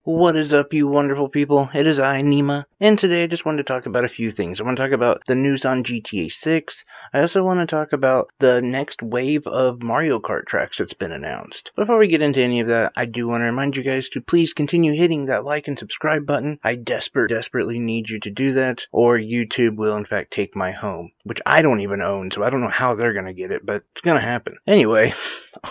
What is up, you wonderful people? It is I, Nima, and today I just wanted to talk about a few things. I want to talk about the news on GTA 6. I also want to talk about the next wave of Mario Kart tracks that's been announced. Before we get into any of that, I do want to remind you guys to please continue hitting that like and subscribe button. I desperately need you to do that, or YouTube will in fact take my home, which I don't even own, so I don't know how they're going to get it, but it's going to happen. Anyway,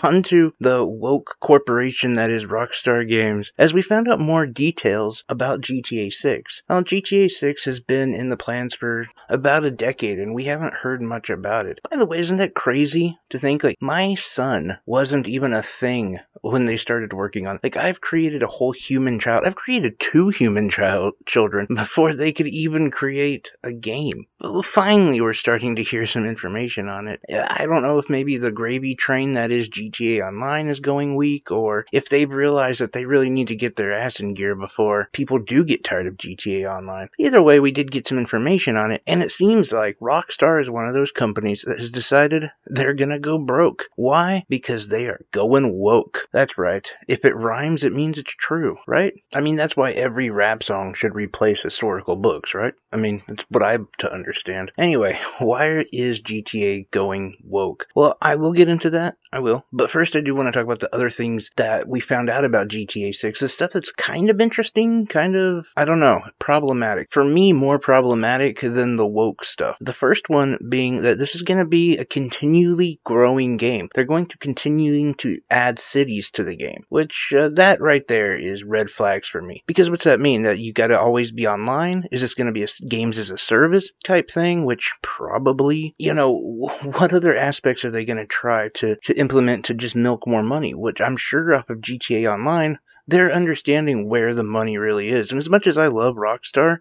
onto the woke corporation that is Rockstar Games, as we found out more details about GTA 6. Now, GTA 6 has been in the plans for about a decade, and we haven't heard much about it. By the way, isn't that crazy to think, my son wasn't even a thing when they started working on it. I've created a whole human child. I've created two human children before they could even create a game. But finally, we're starting to hear some information on it. I don't know if maybe the gravy train that is GTA Online is going weak, or if they've realized that they really need to get their ass in gear before people do get tired of GTA Online. Either way, we did get some information on it, and it seems like Rockstar is one of those companies that has decided they're gonna go broke. Why? Because they are going woke. That's right. If it rhymes, it means it's true, right? I mean, that's why every rap song should replace historical books, right? I mean, that's what I'm to understand. Anyway, why is GTA going woke? Well, I will get into that. I will. But first, I do want to talk about the other things that we found out about GTA 6. The stuff that's kind of interesting, I don't know, problematic. For me, more problematic than the woke stuff. The first one being that this is going to be a continually growing game. They're going to continuing to add cities to the game, which that right there is red flags for me. Because what's that mean? That you got to always be online? Is this going to be a games as a service type thing? Which probably, what other aspects are they going to try to implement to just milk more money? Which I'm sure off of GTA Online, they're understanding where the money really is. And as much as I love Rockstar,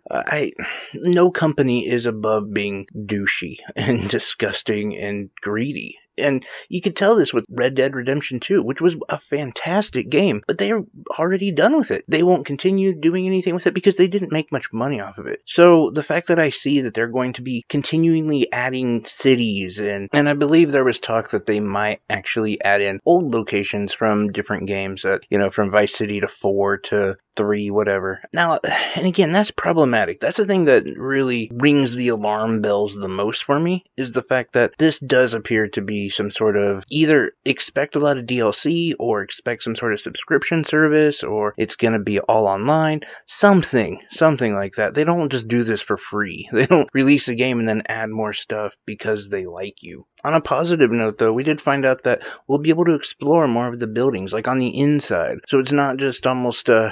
no company is above being douchey and disgusting and greedy. And you could tell this with Red Dead Redemption 2, which was a fantastic game, but they're already done with it. They won't continue doing anything with it because they didn't make much money off of it. So the fact that I see that they're going to be continually adding cities, and I believe there was talk that they might actually add in old locations from different games, from Vice City to 4 to 3, whatever. Now, and again, that's problematic. That's the thing that really rings the alarm bells the most for me, is the fact that this does appear to be some sort of either expect a lot of DLC or expect some sort of subscription service, or it's going to be all online, something like that. They don't just do this for free. They don't release a game and then add more stuff because they like you. On a positive note, though, we did find out that we'll be able to explore more of the buildings, on the inside. So it's not just almost a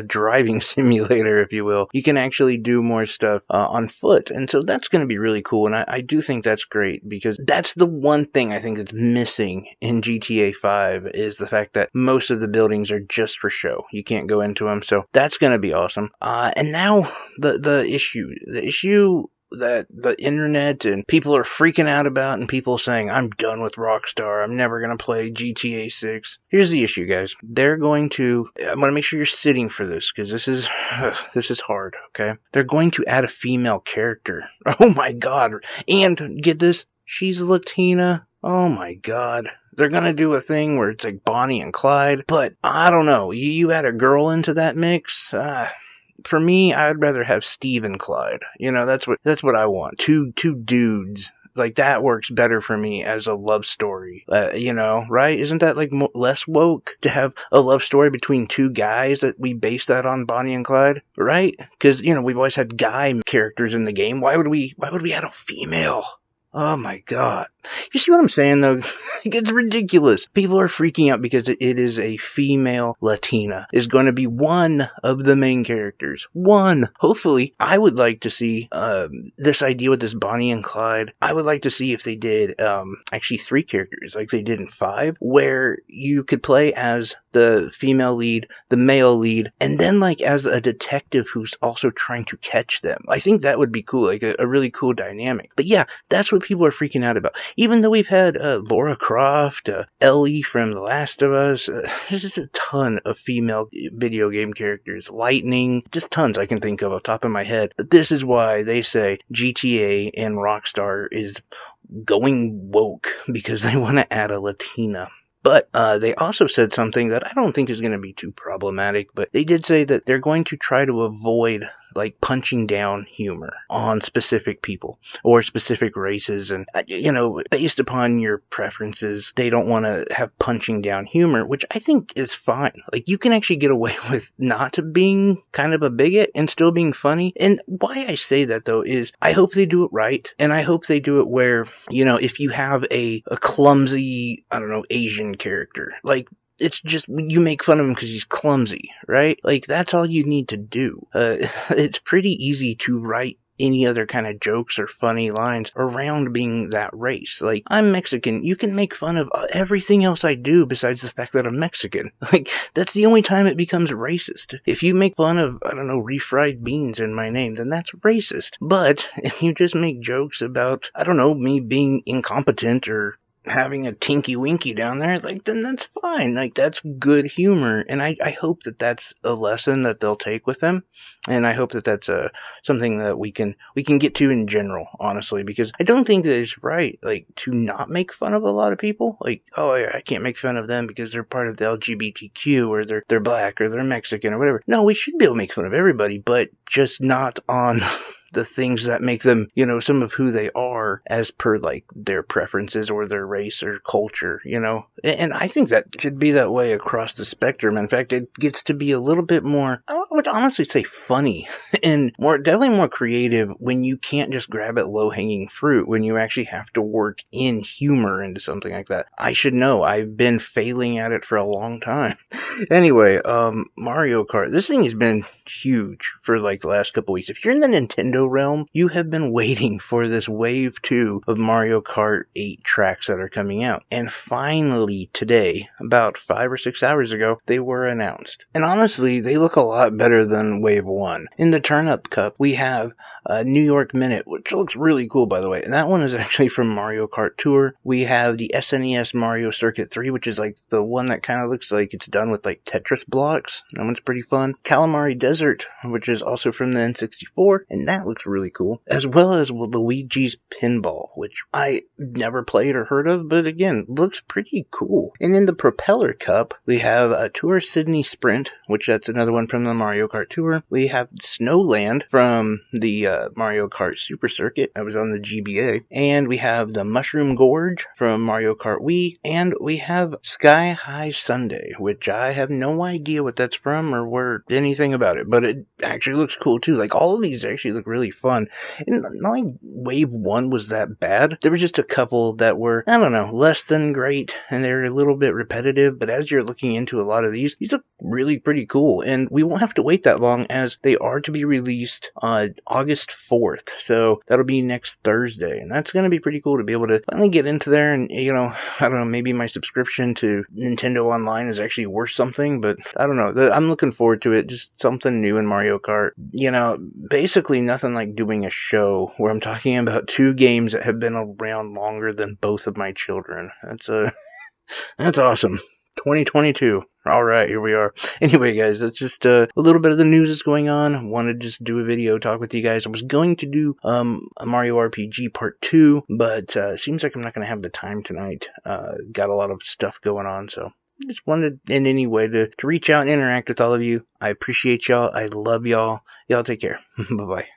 driving simulator, if you will. You can actually do more stuff on foot. And so that's going to be really cool. And I do think that's great, because that's the one thing I think that's missing in GTA 5 is the fact that most of the buildings are just for show. You can't go into them. So that's going to be awesome. And now the issue that the internet and people are freaking out about, and people saying, I'm done with Rockstar, I'm never going to play GTA 6. Here's the issue, guys. I'm going to make sure you're sitting for this, because this is hard, okay? They're going to add a female character. Oh my god. And get this, she's Latina. Oh my god. They're going to do a thing where it's like Bonnie and Clyde, but I don't know. You add a girl into that mix? For me, I'd rather have Steve and Clyde. That's what I want. Two dudes. That works better for me as a love story. Right? Isn't that less woke to have a love story between two guys that we base that on Bonnie and Clyde? Right? Because, we've always had guy characters in the game. Why would we add a female? Oh my god. You see what I'm saying, though? It's ridiculous. People are freaking out because it is a female Latina. Is going to be one of the main characters. One. Hopefully, I would like to see this idea with this Bonnie and Clyde. I would like to see if they did actually 3 characters, like they did in 5, where you could play as the female lead, the male lead, and then as a detective who's also trying to catch them. I think that would be cool, a really cool dynamic. But yeah, that's what people are freaking out about. Even though we've had Laura Croft, Ellie from The Last of Us, there's just a ton of female video game characters. Lightning, just tons I can think of off the top of my head. But this is why they say GTA and Rockstar is going woke, because they want to add a Latina. But they also said something that I don't think is going to be too problematic, but they did say that they're going to try to avoid like punching down humor on specific people or specific races, and based upon your preferences, they don't want to have punching down humor, which I think is fine. Like, you can actually get away with not being kind of a bigot and still being funny. And why I say that, though, is I hope they do it right, and I hope they do it where, if you have a clumsy, I don't know, Asian character, like, it's just, you make fun of him because he's clumsy, right? Like, that's all you need to do. It's pretty easy to write any other kind of jokes or funny lines around being that race. Like, I'm Mexican. You can make fun of everything else I do besides the fact that I'm Mexican. Like, that's the only time it becomes racist. If you make fun of, I don't know, refried beans in my name, then that's racist. But if you just make jokes about, I don't know, me being incompetent or having a tinky winky down there, like, then that's fine. Like, that's good humor, and I hope that that's a lesson that they'll take with them, and I hope that that's something that we can get to in general, honestly, because I don't think that it's right, like, to not make fun of a lot of people. Like, oh, I can't make fun of them because they're part of the LGBTQ, or they're black, or they're Mexican, or whatever. No, we should be able to make fun of everybody, but just not on the things that make them, some of who they are as per, like, their preferences or their race or culture, And I think that should be that way across the spectrum. In fact, it gets to be a little bit more, I would honestly say, funny and definitely more creative when you can't just grab at low-hanging fruit, when you actually have to work in humor into something like that. I should know. I've been failing at it for a long time. Anyway, Mario Kart. This thing has been huge for, like, the last couple weeks. If you're in the Nintendo realm, you have been waiting for this wave 2 of Mario Kart 8 tracks that are coming out. And finally, today, about 5 or 6 hours ago, they were announced. And honestly, they look a lot better than wave 1. In the Turn-Up Cup, we have New York Minute, which looks really cool, by the way. And that one is actually from Mario Kart Tour. We have the SNES Mario Circuit 3, which is like the one that kind of looks like it's done with like Tetris blocks. That one's pretty fun. Calamari Desert, which is also from the N64, and that looks really cool. As well as Luigi's Pinball, which I never played or heard of, but again, looks pretty cool. And in the Propeller Cup, we have a Tour Sydney Sprint, which that's another one from the Mario Kart Tour. We have Snowland from the Mario Kart Super Circuit. That was on the GBA. And we have the Mushroom Gorge from Mario Kart Wii. And we have Sky High Sundae, which I have no idea what that's from or where anything about it, but it actually looks cool too. Like, all of these actually look really fun. And not like wave 1 was that bad. There were just a couple that were, I don't know, less than great, and they're a little bit repetitive, but as you're looking into a lot of these look really pretty cool, and we won't have to wait that long, as they are to be released on August 4th, so that'll be next Thursday, and that's going to be pretty cool to be able to finally get into there, and, I don't know, maybe my subscription to Nintendo Online is actually worth something, but I don't know, I'm looking forward to it, just something new in Mario Kart. Basically nothing like doing a show where I'm talking about 2 games that have been around longer than both of my children. That's awesome. 2022. All right, here we are. Anyway, guys, that's just a little bit of the news that's going on. I wanted to just do a video talk with you guys. I was going to do a Mario RPG Part 2, but seems like I'm not going to have the time tonight. Got a lot of stuff going on, so just wanted in any way to reach out and interact with all of you. I appreciate y'all. I love y'all. Y'all take care. Bye-bye.